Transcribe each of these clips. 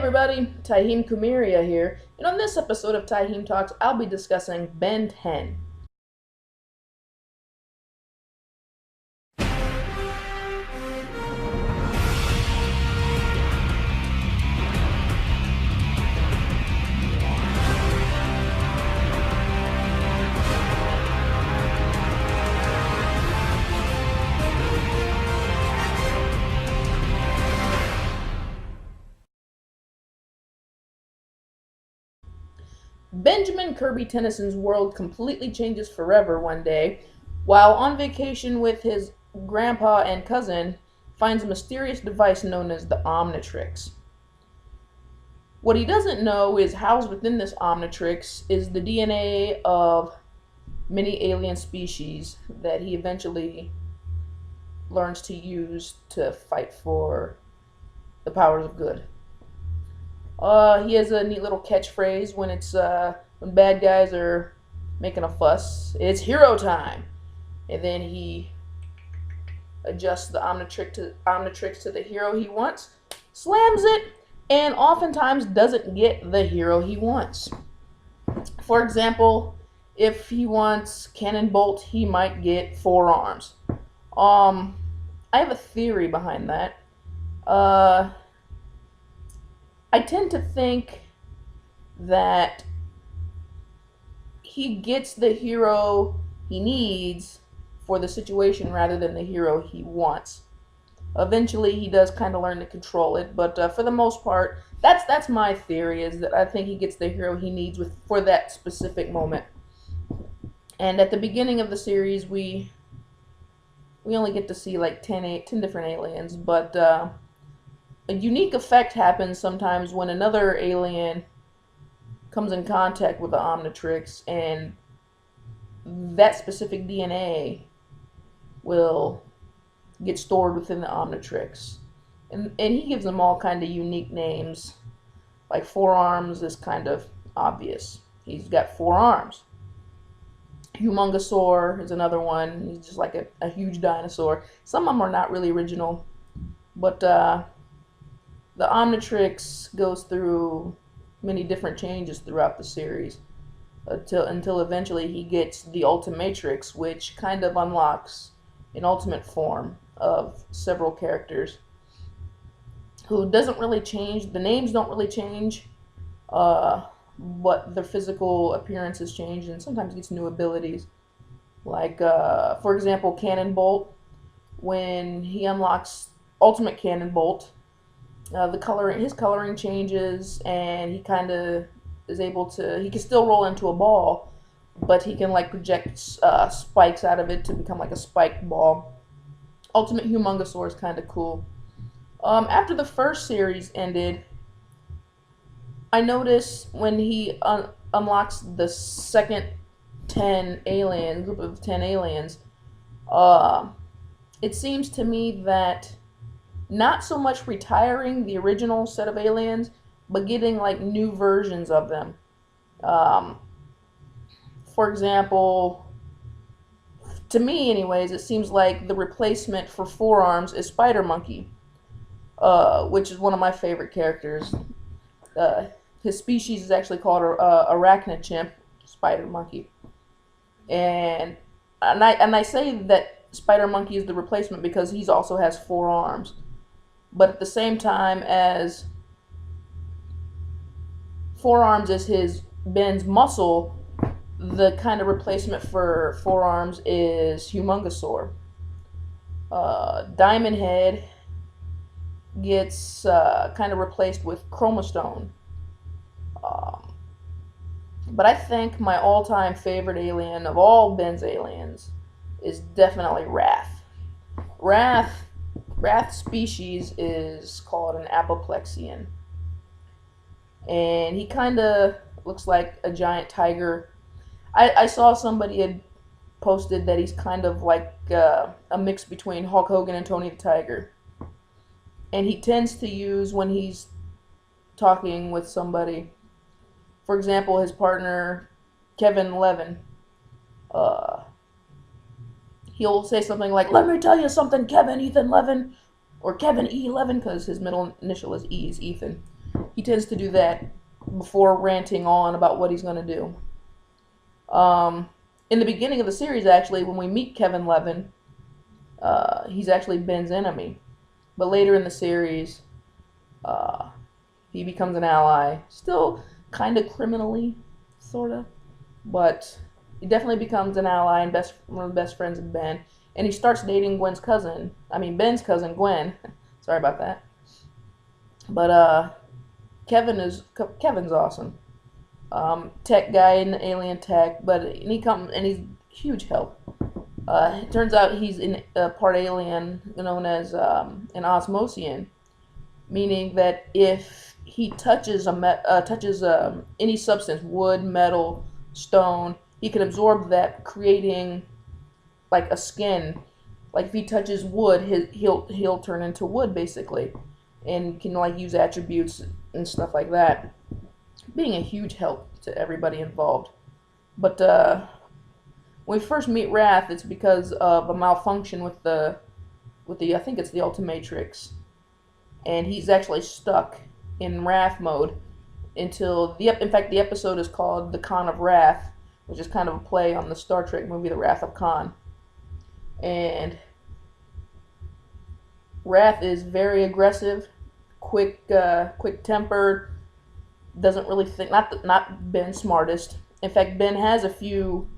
everybody, Tyheam Kumiria here, and on this episode of Tyheam Talks, I'll be discussing Ben 10. Benjamin Kirby Tennyson's world completely changes forever one day, while on vacation with his grandpa and cousin, finds a mysterious device known as the Omnitrix. What he doesn't know is housed within this Omnitrix is the DNA of many alien species that he eventually learns to use to fight for the powers of good. He has a neat little catchphrase when bad guys are making a fuss. It's hero time, and then he adjusts the Omnitrix to the hero he wants, slams it, and oftentimes doesn't get the hero he wants. For example, if he wants Cannon Bolt, he might get forearms. I have a theory behind that. I tend to think that he gets the hero he needs for the situation rather than the hero he wants. Eventually, he does kind of learn to control it, but for the most part, that's my theory, is that I think he gets the hero he needs for that specific moment. And at the beginning of the series, we only get to see like 10 different aliens, but a unique effect happens sometimes when another alien comes in contact with the Omnitrix, and that specific DNA will get stored within the Omnitrix. And he gives them all kind of unique names. Like forearms is kind of obvious. He's got 4 arms. Humongosaur is another one. He's just like a huge dinosaur. Some of them are not really original, but the Omnitrix goes through many different changes throughout the series until eventually he gets the Ultimatrix, which kind of unlocks an ultimate form of several characters who doesn't really change. The names don't really change, but their physical appearances change, and sometimes gets new abilities. Like, for example, Cannon Bolt. When he unlocks Ultimate Cannon Bolt, his coloring changes, and he kind of is able to. He can still roll into a ball, but he can like project spikes out of it to become like a spiked ball. Ultimate Humongosaur is kind of cool. After the first series ended, I noticed when he unlocks the second group of 10 aliens, it seems to me that not so much retiring the original set of aliens, but getting like new versions of them. For example, to me anyways, it seems like the replacement for forearms is Spider Monkey, which is one of my favorite characters. His species is actually called Arachnid Chimp, Spider Monkey. And I say that Spider Monkey is the replacement because he also has 4 arms. But at the same time as forearms is Ben's muscle, the kind of replacement for forearms is Humongosaur. Diamond Head gets kind of replaced with Chromostone. But I think my all-time favorite alien of all Ben's aliens is definitely Wrath. Wrath's species is called an Apoplexian, and he kind of looks like a giant tiger. I saw somebody had posted that he's kind of like a mix between Hulk Hogan and Tony the Tiger, and he tends to use, when he's talking with somebody, for example, his partner Kevin Levin, he'll say something like, "Let me tell you something, Kevin Ethan Levin," or Kevin E. Levin, because his middle initial is E, is Ethan. he tends to do that before ranting on about what he's going to do. In the beginning of the series, actually, when we meet Kevin Levin, he's actually Ben's enemy. But later in the series, he becomes an ally. Still kind of criminally, sort of. But he definitely becomes an ally and one of the best friends of Ben. And he starts dating Ben's cousin, Gwen. Sorry about that. But Kevin's awesome. Tech guy in alien tech, and he's huge help. It turns out he's in part alien, known as an Osmosian, meaning that if he touches any substance, wood, metal, stone, he can absorb that, creating like a skin. Like if he touches wood, he'll turn into wood basically, and can like use attributes and stuff like that, being a huge help to everybody involved. But when we first meet Wrath, it's because of a malfunction with the I think it's the Omnitrix, and he's actually stuck in Wrath mode until in fact the episode is called The Khan of Wrath, which is kind of a play on the Star Trek movie The Wrath of Khan. And Wrath is very aggressive, quick-tempered, doesn't really think, not Ben's smartest. In fact, Ben has a few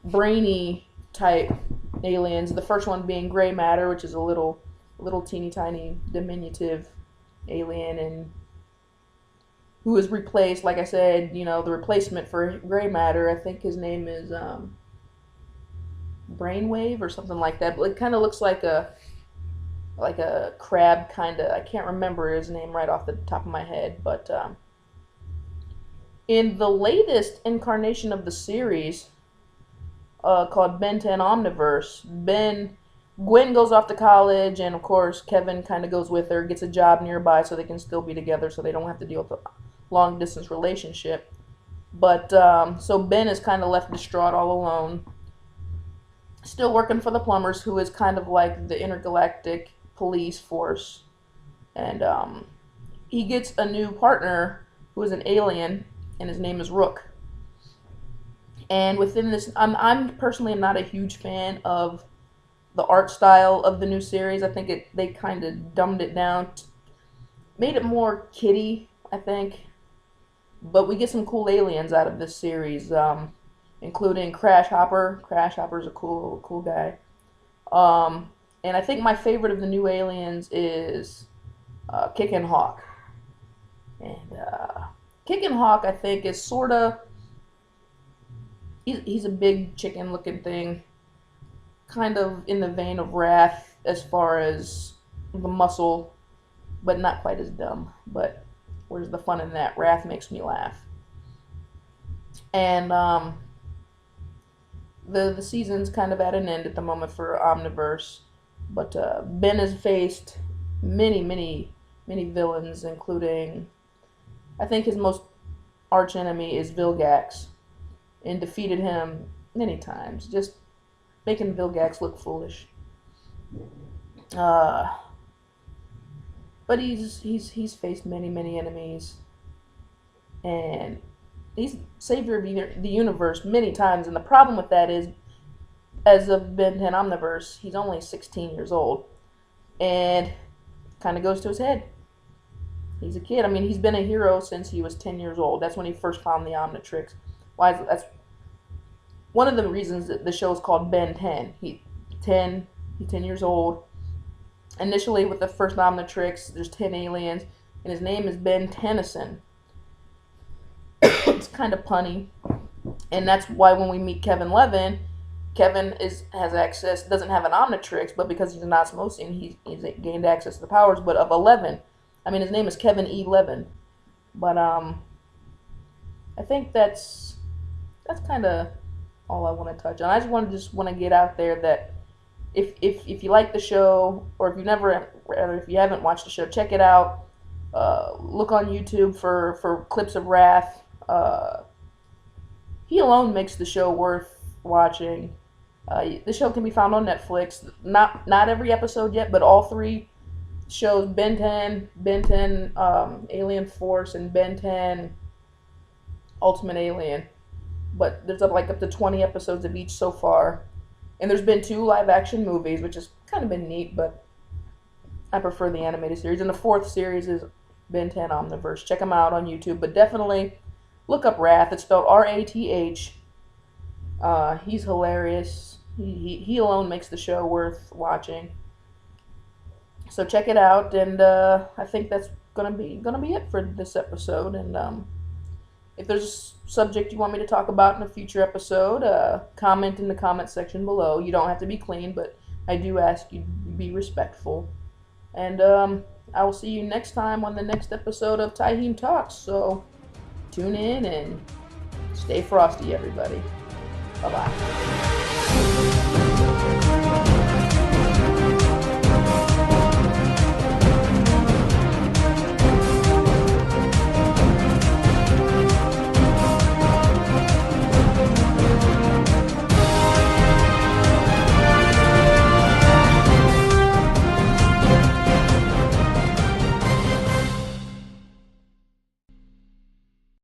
brainy type aliens, the first one being gray matter, which is a little teeny tiny diminutive alien, and who is replaced, like I said, the replacement for gray matter, I think his name is Brainwave or something like that, but it kind of looks like a crab, kind of. I can't remember his name right off the top of my head, but in the latest incarnation of the series, called Ben 10 Omniverse, Gwen goes off to college, and of course Kevin kind of goes with her, gets a job nearby so they can still be together, so they don't have to deal with a long distance relationship. But so Ben is kind of left distraught all alone, still working for the plumbers, who is kind of like the intergalactic police force. And he gets a new partner who is an alien, and his name is Rook. And within this, I'm personally not a huge fan of the art style of the new series. I think they kind of dumbed it down, made it more kiddie, I think. But we get some cool aliens out of this series, including Crash Hopper. Crash Hopper's a cool guy. And I think my favorite of the new aliens is Kickin' Hawk. And Kickin' Hawk, I think, is sort of... He's a big chicken-looking thing, kind of in the vein of Wrath as far as the muscle, but not quite as dumb. But where's the fun in that? Wrath makes me laugh. And the season's kind of at an end at the moment for Omniverse, but Ben has faced many villains, including, I think his most arch enemy is Vilgax, and defeated him many times, just making Vilgax look foolish. But he's faced many enemies, and he's savior of the universe many times. And the problem with that is, as of Ben 10 Omniverse, he's only 16 years old, and kind of goes to his head. He's a kid. I mean, he's been a hero since he was 10 years old. That's when he first found the Omnitrix. That's one of the reasons that the show is called Ben 10. He's 10 years old. Initially, with the first Omnitrix, there's 10 aliens, and his name is Ben Tennyson. It's kind of punny, and that's why when we meet Kevin Levin, Kevin has access, doesn't have an Omnitrix, but because he's an Osmosian, he's gained access to the powers, but of 11. I mean, his name is Kevin E. Levin. But I think that's kind of all I want to touch on. I just want to get out there that if you like the show, or if you haven't watched the show, check it out. Look on YouTube for clips of Wrath. He alone makes the show worth watching. The show can be found on Netflix. Not every episode yet, but all 3 shows Ben 10, Ben 10 Alien Force, and Ben 10 Ultimate Alien. But there's up to 20 episodes of each so far. And there's been 2 live action movies, which has kind of been neat, but I prefer the animated series. And the 4th series is Ben 10 Omniverse. Check them out on YouTube, but definitely look up Wrath. It's spelled R-A-T-H. He's hilarious. He alone makes the show worth watching. So check it out, and I think that's gonna be it for this episode. And if there's a subject you want me to talk about in a future episode, comment in the comment section below. You don't have to be clean, but I do ask you to be respectful. And I will see you next time on the next episode of Tyheam Talks. So tune in and stay frosty, everybody. Bye-bye.